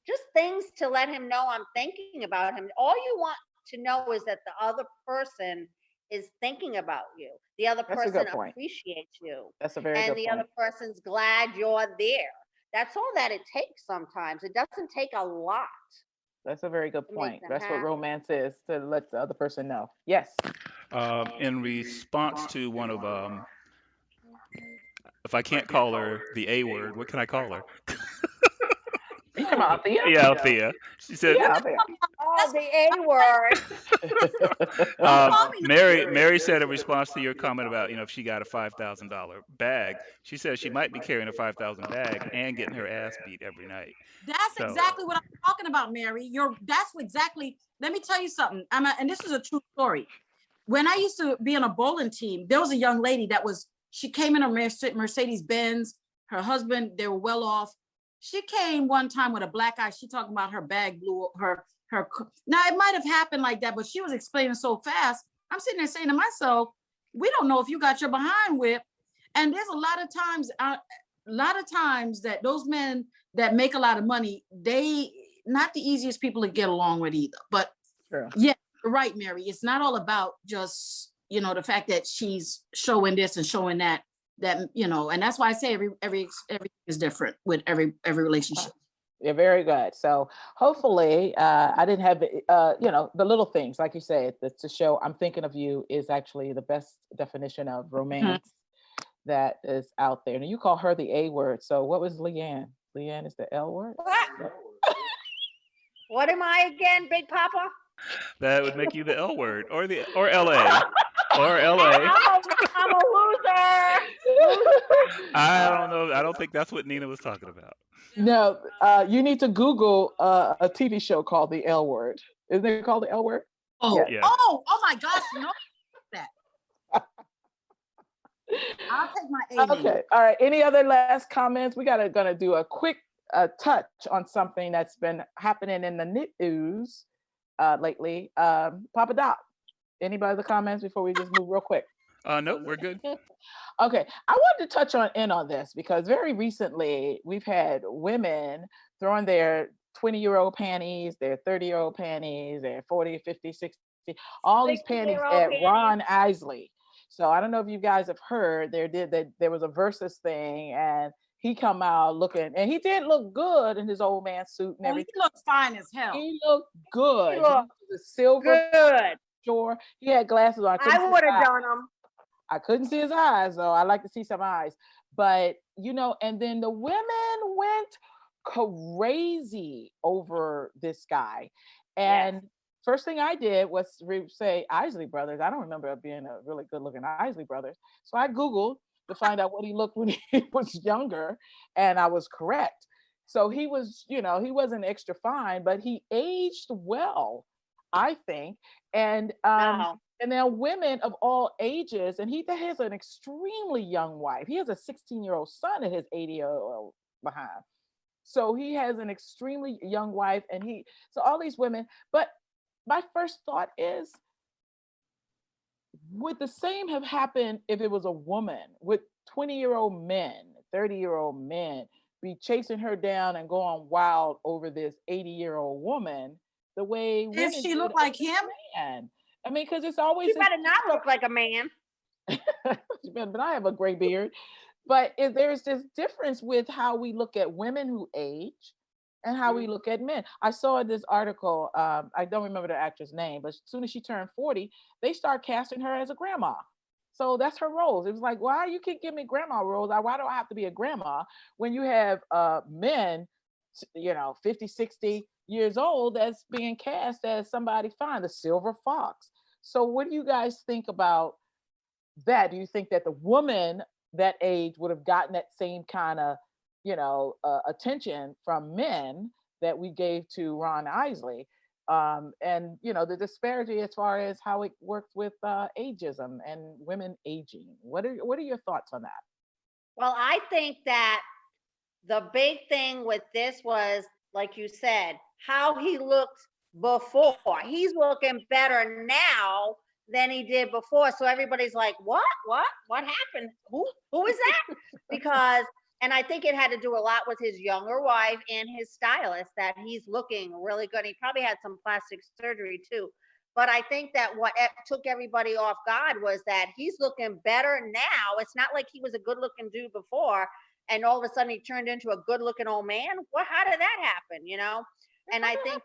just things to let him know I'm thinking about him. All you want to know is that the other person is thinking about you. The other That's a person good point. appreciates you, That's a very and good the other point. person's glad you're there. That's all that it takes sometimes. It doesn't take a lot That's a very good to make point. them That's what happy. romance is, to let the other person know. Yes. In response to one of if I can't call her the A word, what can I call her? You talking about Althea? Yeah, Althea. She said, Yeah, Althea. Oh, That's the A word. don't call me Mary said in response to your comment about, if she got a $5,000 bag, she says she might be carrying a 5,000 bag and getting her ass beat every night. That's So, exactly what I'm talking about, Mary. That's exactly. Let me tell you something. And this is a true story. When I used to be on a bowling team, there was a young lady she came in a Mercedes Benz. Her husband, they were well off. She came one time with a black eye. She talking about her bag blew her. Now it might have happened like that, but she was explaining so fast. I'm sitting there saying to myself, we don't know if you got your behind whipped. And there's a lot of times that those men that make a lot of money, they not the easiest people to get along with either. But True. yeah, you're right, Mary. It's not all about just the fact that she's showing this and showing that. And that's why I say everything is different with every relationship. You're very good. So hopefully, I didn't have, the little things, like you said, that to show I'm thinking of you is actually the best definition of romance that is out there. And you call her the A word. So what was Leanne? Leanne is the L word? What? What am I again, Big Papa? that would make you the L word or LA or LA. I'm a loser. I don't know. I don't think that's what Nina was talking about. No, you need to Google a TV show called The L Word. Isn't it called The L Word? Oh, Yeah. Yeah. oh my gosh, no, that. I'll take my A name. Okay. All right. Any other last comments? We gonna do a quick touch on something that's been happening in the news lately. Papa Doc, anybody other comments before we just move real quick? No, we're good. Okay, I wanted to touch on this because very recently we've had women throwing their 20-year-old panties, their 30-year-old panties, their 40, 50, 60, all these panties 60-year-old at panties. Ron Isley. So I don't know if you guys have heard there was a versus thing, and he come out looking, and he did look good in his old man suit and Oh, he everything. looks fine as hell. He looked good. He He looked was a silver good. shore. He had glasses on. I would have done them. I couldn't see his eyes, though. I like to see some eyes. But, and then the women went crazy over this guy. And first thing I did was say Isley Brothers. I don't remember it being a really good looking Isley Brothers. So I Googled to find out what he looked when he was younger. And I was correct. So he was, he wasn't extra fine, but he aged well, I think. And No. and now women of all ages, and he has an extremely young wife. He has a 16-year-old son and his 80-year-old behind. So he has an extremely young wife, and so all these women. But my first thought is, would the same have happened if it was a woman? Would 20-year-old men, 30-year-old men be chasing her down and going wild over this 80-year-old woman the way women If she did looked like over him, man? I mean, because it's always You better not look like a man. but I have a gray beard. But there's this difference with how we look at women who age and how we look at men. I saw this article, I don't remember the actress name, but as soon as she turned 40, they start casting her as a grandma. So that's her roles. It was like, why you keep giving me grandma roles? Why do I have to be a grandma when you have men, 50, 60 years old that's being cast as somebody fine, the silver fox. So what do you guys think about that? Do you think that the woman that age would have gotten that same kind of, attention from men that we gave to Ron Isley? And the disparity as far as how it works with ageism and women aging. What are your thoughts on that? Well, I think that the big thing with this was, like you said, how he looked before. He's looking better now than he did before. So everybody's like, what happened? Who is that? Because, and I think it had to do a lot with his younger wife and his stylist, that he's looking really good. He probably had some plastic surgery too. But I think that what took everybody off guard was that he's looking better now. It's not like he was a good looking dude before, and all of a sudden he turned into a good looking old man. How did that happen? And I think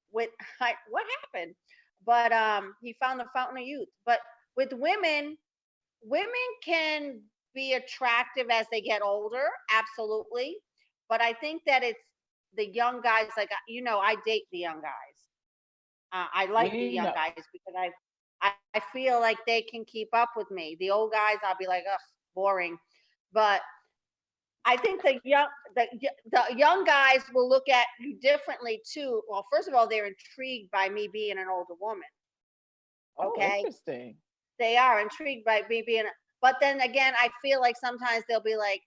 with what happened? But he found the fountain of youth. But with women can be attractive as they get older, absolutely. But I think that it's the young guys, like, I date the young guys. I like the young guys because I feel like they can keep up with me. The old guys, I'll be like, ugh, boring. But I think the young guys will look at you differently too. Well, first of all, they're intrigued by me being an older woman. Okay. Oh, interesting. They are intrigued by me being, but then again, I feel like sometimes they'll be like,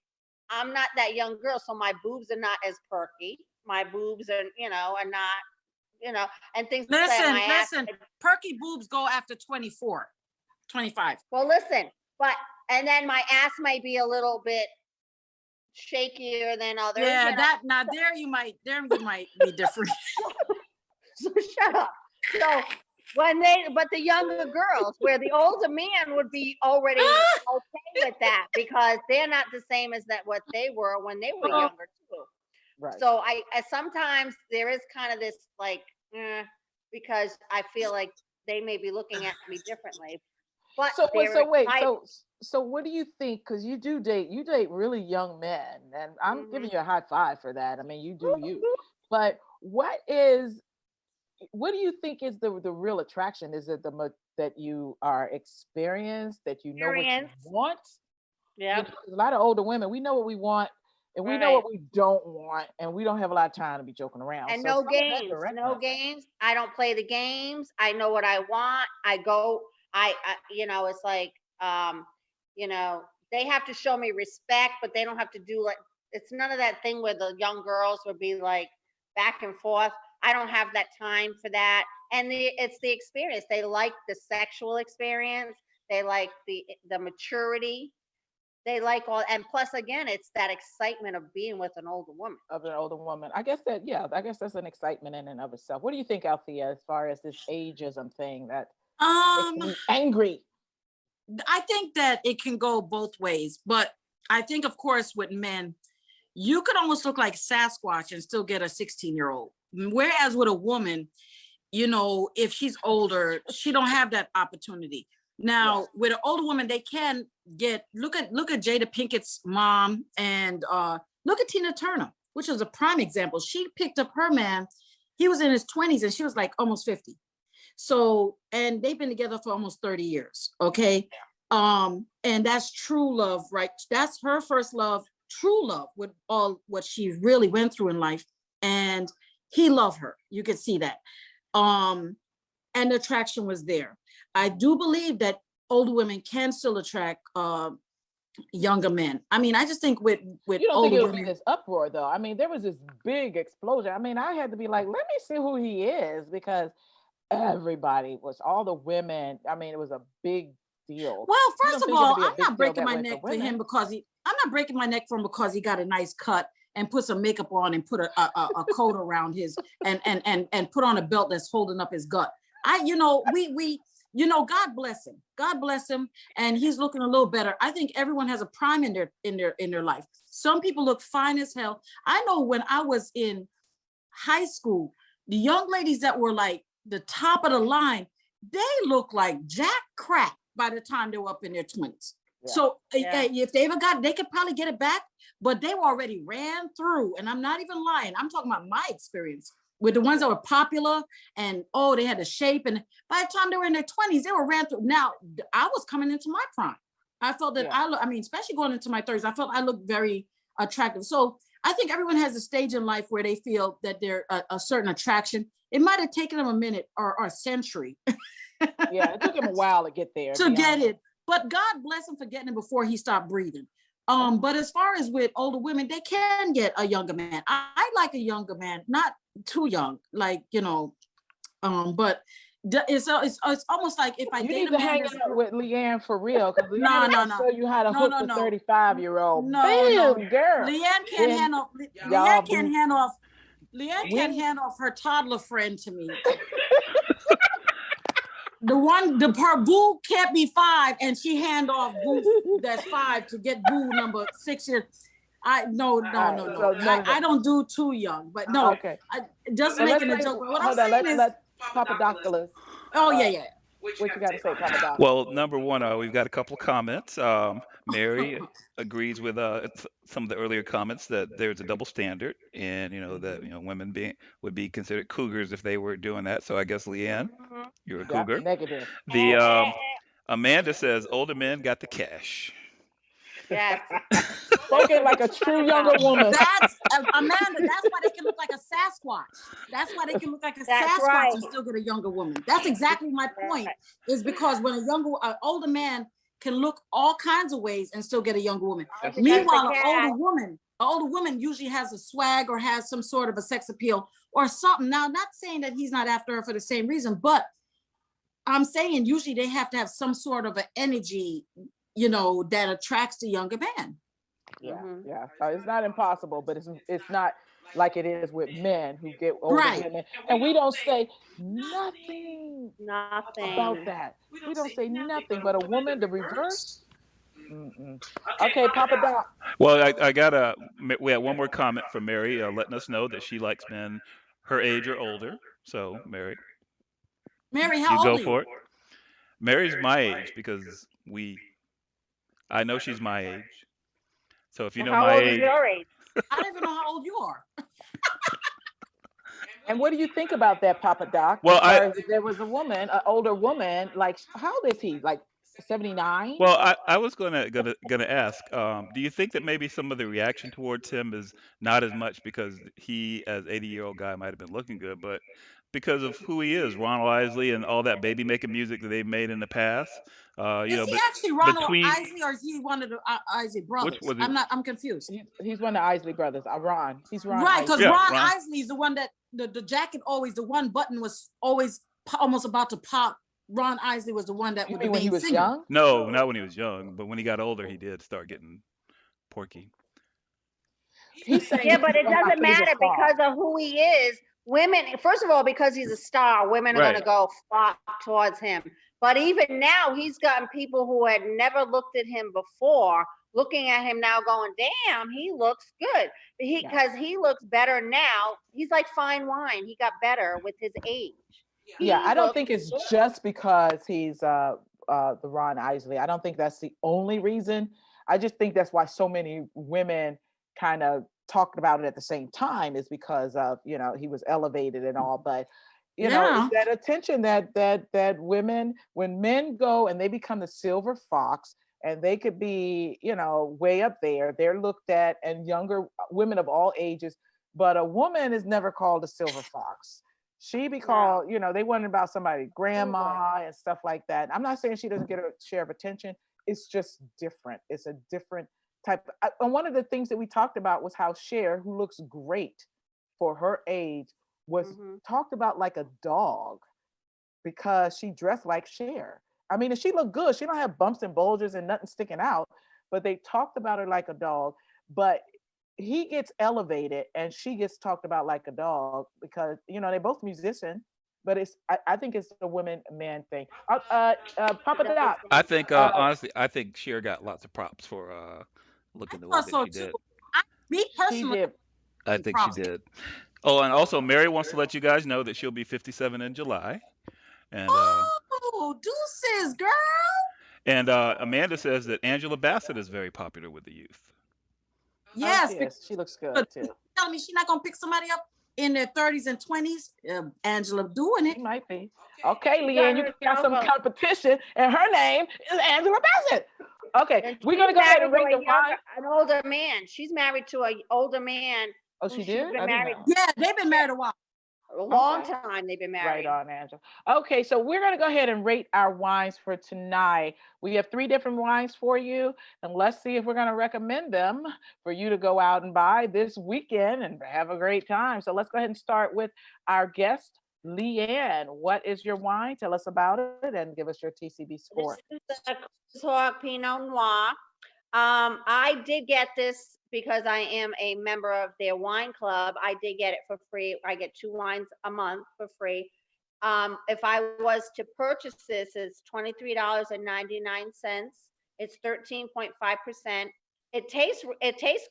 I'm not that young girl, so my boobs are not as perky. My boobs are, are not, and things like that. Listen, perky boobs go after 24, 25. Well, listen, and then my ass might be a little bit shakier than others. Yeah, there you might be different. So shut up. So but the younger girls, where the older man would be already okay with that, because they're not the same as what they were when they were younger too. Right. So I sometimes there is kind of this like, because I feel like they may be looking at me differently. But so what do you think? Because you date really young men, and I'm giving you a high five for that. I mean, you do you. But what do you think is the real attraction? Is it that you are experienced, that you know what you want? Yeah. A lot of older women, we know what we want, and we know what we don't want, and we don't have a lot of time to be joking around. And no games. I don't play the games. I know what I want. I go. It's like, they have to show me respect, but they don't have to do it's none of that thing where the young girls would be like back and forth. I don't have that time for that. And it's the experience. They like the sexual experience. They like the maturity. They like all, and plus again, it's that excitement of being with an older woman. I guess that's an excitement in and of itself. What do you think, Althea, as far as this ageism thing that makes me angry? I think that it can go both ways, but I think, of course, with men, you could almost look like Sasquatch and still get a 16-year-old. Whereas with a woman, if she's older, she don't have that opportunity. Now, with an older woman, they can look at Jada Pinkett's mom, and look at Tina Turner, which is a prime example. She picked up her man. He was in his 20s and she was like almost 50. So, and they've been together for almost 30 years. Okay. And that's true love, right? That's her first love, true love, with all what she really went through in life. And he loved her. You could see that. And the attraction was there. I do believe that older women can still attract younger men. I mean, I just think with you don't think it would be this uproar though. I mean, there was this big explosion. I mean, I had to be like, let me see who he is, because everybody was, all the women. I mean, it was a big deal. Well, first of all, I'm not breaking my neck for him because I'm not breaking my neck for him because he got a nice cut and put some makeup on and put a coat around his and put on a belt that's holding up his gut. God bless him. God bless him, and he's looking a little better. I think everyone has a prime in their life. Some people look fine as hell. I know when I was in high school, the young ladies that were like the top of the line, they look like jack crap by the time they were up in their 20s. Yeah. So Yeah. if they ever got, they could probably get it back, but they were already ran through. And I'm not even lying. I'm talking about my experience with the ones that were popular and oh, they had the shape. And by the time they were in their 20s, they were ran through. Now I was coming into my prime. I felt that I mean, especially going into my 30s, I felt I looked very attractive. So I think everyone has a stage in life where they feel that they're a certain attraction. It might have taken them a minute or a century Yeah, it took him a while to get there. to get it, but God bless him for getting it before he stopped breathing. But as far as with older women, they can get a younger man. I like a younger man, not too young, like but it's almost like if I You date need a to man hang that's out with Leanne for real, because no, Leanne no, will no. show you how to No, hook no, the no. 35-year-old. No, no. Bam, girl. Leanne can't Then hand off. y'all Leanne can't be hand off. Leanne can't we hand off her toddler friend to me. Her boo can't be 5, and she hand off boo that's 5 to get boo number 6 years. No. so none of I that. don't do too young, but no, Okay. just And let's making a say, joke. But what I'm hold on, saying is, let Papa Doctorless. oh Uh, yeah. what you got to say, Papa Doc? Well, number one, we've got a couple of comments. Mary agrees with some of the earlier comments that there's a double standard, and that women would be considered cougars if they were doing that. So I guess Leanne, Mhm. you're a Yep, cougar. negative. The Amanda says older men got the cash. Yes, that's Spoken what like a it's all true younger about. woman. That's Amanda. That's why they can look like a Sasquatch. That's why they can look like a That's Sasquatch right. and still get a younger woman. That's exactly my point. Right. Is because when older man can look all kinds of ways and still get a younger woman. All That's because true. the Meanwhile, cat. an older woman usually has a swag or has some sort of a sex appeal or something. Now, not saying that he's not after her for the same reason, but I'm saying usually they have to have some sort of an energy, that attracts the younger man. Yeah, Mhm. yeah. So it's not impossible, but it's not like it is with men who get older Right. women, and we don't say nothing about Nothing. that. We don't say nothing, but a woman, the reverse. Mm-mm. Okay, Papa Doc. Well, we had one more comment from Mary, letting us know that she likes men her age or older. So, Mary, Mary, you how go old are you? for it. Mary's my age because I know she's my age. So if you And know how my old is age, your age? I don't even know how old you are. And what do you think about that, Papa Doc? well, As I far as if there was a woman, an older woman, like how old is he? Like 79? Well, I was gonna ask, do you think that maybe some of the reaction towards him is not as much because he, as 80-year-old guy, might have been looking good, but because of who he is, Ronald Isley, and all that baby making music that they've made in the past? Is he But actually Ronald between Isley or is he one of the Isley which brothers? was he? I'm confused. He's one of the Isley brothers. Ron. He's Ron Right, because Isley. Yeah, Ron Ron. Isley is the one that the jacket always, the one button was always almost about to pop. Ron Isley was the one that You was the mean when he main was singer. young? No, not when he was young, but when he got older, he did start getting porky. He's saying Yeah, he's but it one of my doesn't favorite matter because stars. of who he is. Women, first of all, because he's a star, women are going to Right. go flock towards him. But even now, he's gotten people who had never looked at him before looking at him now going, damn, he looks good. Yeah. Because he looks better now. He's like fine wine. He got better with his age. Yeah, He I don't looks think it's good. just because he's the Ron Isley. I don't think that's the only reason. I just think that's why so many women kind of talked about it at the same time is because of, he was elevated and all, but it's Yeah. that attention that women, when men go and they become the silver fox, and they could be, way up there, they're looked at, and younger women of all ages, but a woman is never called a silver fox. She be No. called, they wondering about somebody, grandma and stuff like that. I'm not saying she doesn't get a share of attention. It's just different. It's a different type. And one of the things that we talked about was how Cher, who looks great for her age, was Hmm. talked about like a dog because she dressed like Cher. I mean, and she looked good. She don't have bumps and bulges and nothing sticking out, but they talked about her like a dog. But he gets elevated and she gets talked about like a dog because they're both musicians, but I think it's a women man thing. Papa Does Doc. I think Uh, honestly, I think Cher got lots of props for I looking the way thought that so she too. did. Me she personally, did. I think she props. did. Oh, and also Mary wants to let you guys know that she'll be 57 in July, and Oh, deuces, girl. Amanda says that Angela Bassett is very popular with the youth. Oh, Yes, she because is. She looks good but too. telling me she's not gonna pick somebody up in their 30s and 20s. Angela doing She it. might be. Okay, She got Leanne, you got herself some a, competition, and her name is Angela Bassett. Okay, and we're she's gonna go ahead married and to rate a the younger, wine. an older man. She's married to an older man Oh, who she she's did? been I didn't married know. Yeah, they've been married a while. a long Okay. time. They've been Right married. on, Angela. Okay, so we're gonna go ahead and rate our wines for tonight. We have 3 different wines for you, and let's see if we're gonna recommend them for you to go out and buy this weekend and have a great time. So let's go ahead and start with our guest, Leanne. What is your wine? Tell us about it and give us your TCB This score. is the Coors Hawk Pinot Noir. I did get this because I am a member of their wine club. I did get it for free. I get 2 wines a month for free. If I was to purchase this, it's $23.99. It's 13.5%. It tastes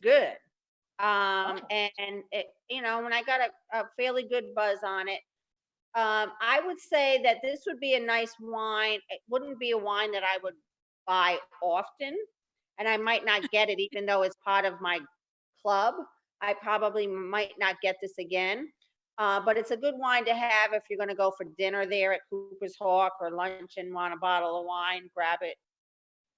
good. Oh, And it, when I got a fairly good buzz on it, I would say that this would be a nice wine. It wouldn't be a wine that I would buy often, and I might not get it even though it's part of my club. I probably might not get this again. But it's a good wine to have if you're going to go for dinner there at Cooper's Hawk or lunch and want a bottle of wine, grab it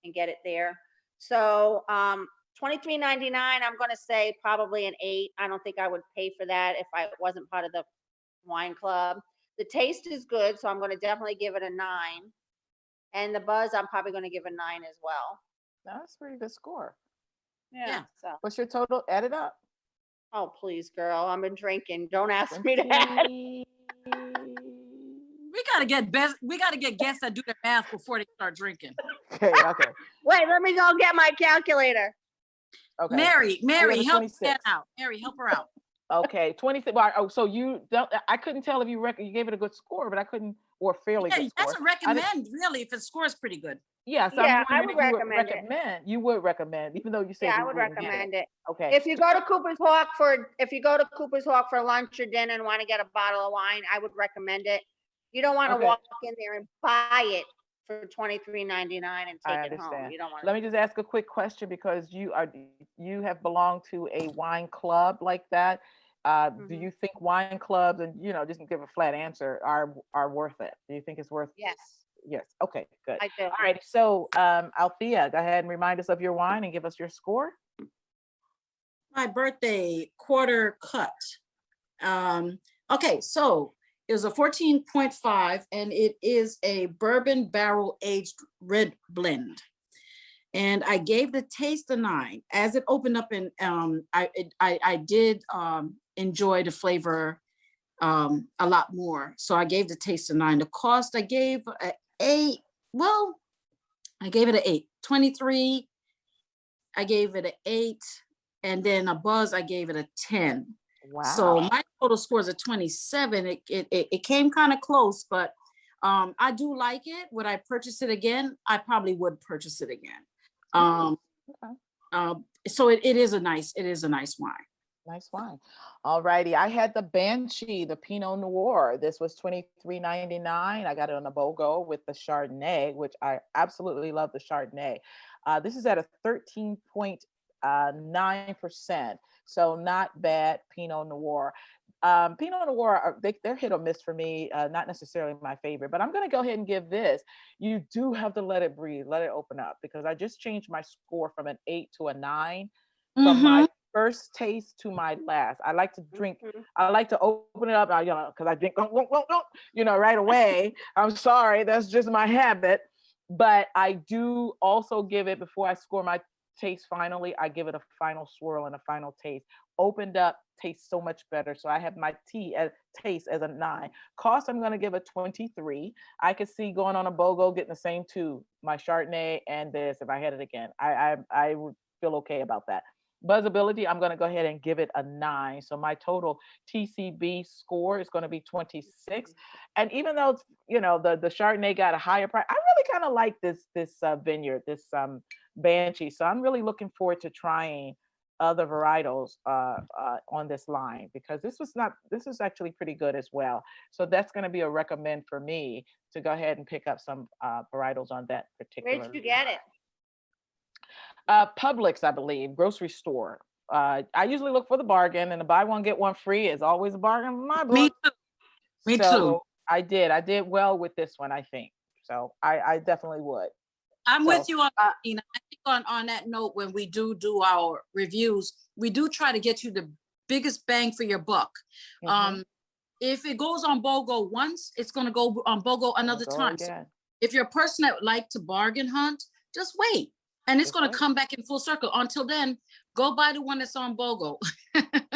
and get it there. So 23.99, I'm going to say probably an 8. I don't think I would pay for that if I wasn't part of the wine club. The taste is good, so I'm going to definitely give it a 9. And the buzz, I'm probably going to give a 9 as well. that's a pretty good score. Yeah. Yeah. So, What's your total? Add it up. oh please, girl, I've been drinking. Don't ask me that. 20. We gotta get guests that do their math before they start drinking. Okay, okay, Wait, let me go get my calculator. okay. Mary, We have a help 26. that out. Mary, help her out. Okay, 26. Well, oh, so you don't, I couldn't tell if you gave it a good score, but I couldn't, or a fairly Yeah, good that's score. a recommend, really, if it scores pretty good. Yeah, so Yeah, I'm I wondering would if you would recommend it. recommend, you would recommend, even though you said Yeah, I you would wouldn't get it. recommend it. Okay. If you go to Cooper's Hawk for lunch or dinner and want to get a bottle of wine, I would recommend it. You don't want to Okay. walk in there and buy it for $23.99 and I take it home. understand. You don't want Let me just ask a quick question because you have belonged to a wine club like that. Do to. you think wine clubs, and just give a flat answer, are worth it? Do you think it's worth? Yes, Yes. Okay, good. I do. All right. So, Althea, go ahead and remind us of your wine and give us your score. My birthday quarter cut. Okay, so it was a 14.5 and it is a bourbon barrel aged red blend. And I gave the taste a 9. As it opened up, and I did enjoy the flavor a lot more. So I gave the taste a 9. The cost I gave a 8. Well, I gave it an 8. 23, I gave it an 8. And then a buzz, I gave it a 10. So Wow. my total score is a 27. It came kind of close, but I do like it. Would I purchase it again? I probably would purchase it again. Okay. So it is a nice wine. Nice wine. All righty. I had the Banshee, the Pinot Noir. This was $23.99. I got it on a BOGO with the Chardonnay, which I absolutely love the Chardonnay. This is at a 13.9%. So not bad Pinot Noir. Pinot Noir, they're hit or miss for me. Not necessarily my favorite, but I'm going to go ahead and give this. You do have to let it breathe, let it open up, because I just changed my score from an 8 to a 9 from my first taste to my last. I like to drink. I like to open it up, because I drink, right away. I'm sorry, that's just my habit. But I do also give it, before I score my taste finally, I give it a final swirl and a final taste. Opened up tastes so much better. So I have my taste as a 9. Cost, I'm going to give a 23. I could see going on a BOGO getting the same 2, my Chardonnay and this, if I had it again. I would feel okay about that. Buzzability, I'm going to go ahead and give it a 9. So my total TCB score is going to be 26. And even though it's, the Chardonnay got a higher price, I really kind of like this vineyard, this Banshee. So I'm really looking forward to trying other varietals on this line, because this is actually pretty good as well. So that's going to be a recommend for me to go ahead and pick up some varietals on that particular. Where'd you get it? Publix, I believe, grocery store. I usually look for the bargain, and the buy one get one free is always a bargain in my book. Me too. Me too. I did well with this one, I think. So I definitely would. I'm with you on that, Nina. I think on that note, when we do our reviews, we do try to get you the biggest bang for your buck. If it goes on BOGO once, it's going to go on BOGO another time. So if you're a person that would like to bargain hunt, just wait. And it's going to come back in full circle. Until then, go buy the one that's on BOGO.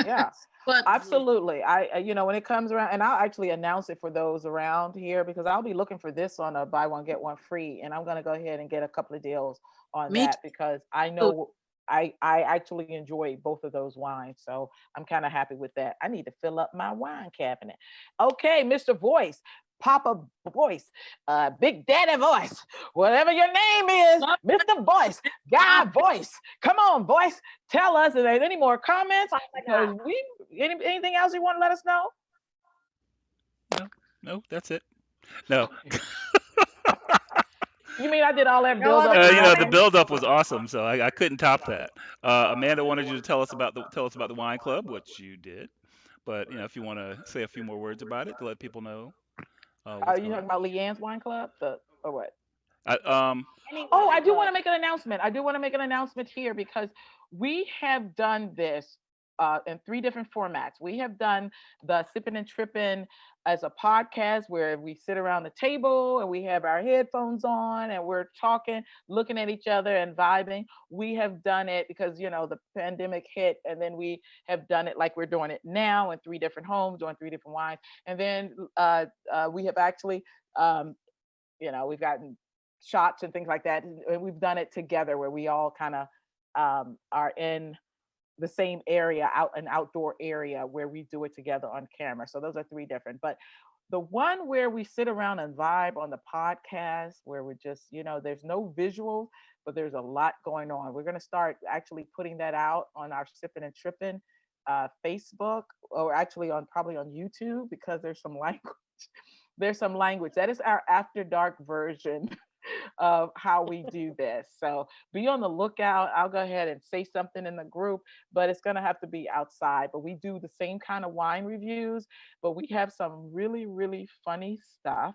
Yeah. But absolutely. I when it comes around, and I'll actually announce it for those around here, because I'll be looking for this on a buy one, get one free. And I'm going to go ahead and get a couple of deals on that, because I know I actually enjoy both of those wines. So I'm kind of happy with that. I need to fill up my wine cabinet. Okay, Mr. Voice, Papa Voice, Big Daddy Voice, whatever your name is, Mr. Voice, Guy Voice. Come on, Voice. Tell us if there's any more comments. Anything else you want to let us know? No, that's it. No. You mean I did all that build up? The build up was awesome, so I couldn't top that. Amanda wanted you to tell us about the wine club, which you did. But if you want to say a few more words about it to let people know. Are you talking about Leanne's Wine Club, or what? I do want to make an announcement. I do want to make an announcement here, because we have done this in 3 different formats. We have done the Sippin and Trippin as a podcast, where we sit around the table and we have our headphones on and we're talking, looking at each other and vibing. We have done it because, the pandemic hit, and then we have done it like we're doing it now in 3 different homes, doing 3 different wines. And then we have actually, we've gotten shots and things like that. And we've done it together, where we all kind of are in the same area, an outdoor area, where we do it together on camera. So those are 3 different. But the one where we sit around and vibe on the podcast, where we're just, there's no visuals, but there's a lot going on. We're going to start actually putting that out on our Sippin and Trippin Facebook, or actually probably on YouTube, because there's some language. That is our after dark version of how we do this. So be on the lookout. I'll go ahead and say something in the group, but it's going to have to be outside. But we do the same kind of wine reviews, but we have some really, really funny stuff,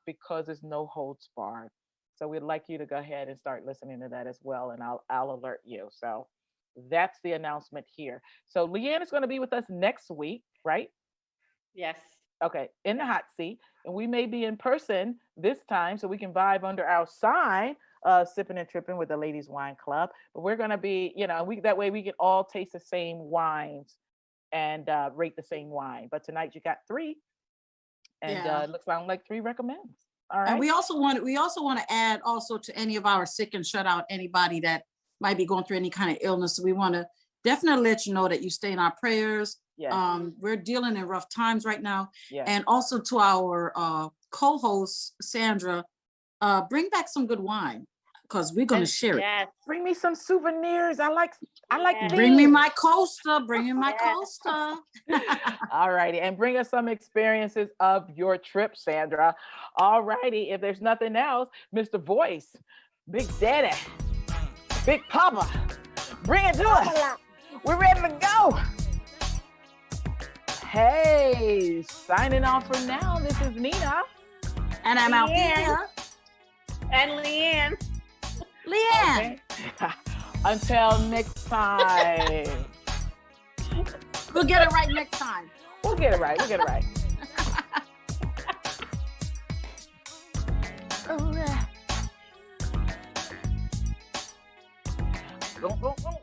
because there's no holds barred. So we'd like you to go ahead and start listening to that as well, and I'll alert you. So that's the announcement here. So Leanne is going to be with us next week, right? Yes. Okay, in the hot seat, and we may be in person this time, so we can vibe under our sign, Sippin and Trippin with the Ladies Wine Club. But we're gonna be, that way we can all taste the same wines and rate the same wine. But tonight you got 3, and it looks like 3 recommends. All right. And we also want to add also to any of our sick and shut out, anybody that might be going through any kind of illness. We want to definitely let you know that you stay in our prayers. Yes. We're dealing in rough times right now. Yes. And also to our co-host Sandra, bring back some good wine, because we're going to share it. Bring me some souvenirs. I like Bring me my coaster. Bring me my coaster. All righty. And bring us some experiences of your trip, Sandra. All righty. If there's nothing else, Mr. Voice, Big Daddy, Big Papa, bring it to us. We're ready to go. Hey, signing off for now. This is Nina. And I'm out here. And Leanne. Leanne. Okay. Until next time. We'll get it right next time. We'll get it right. All right. Boom, boom, boom.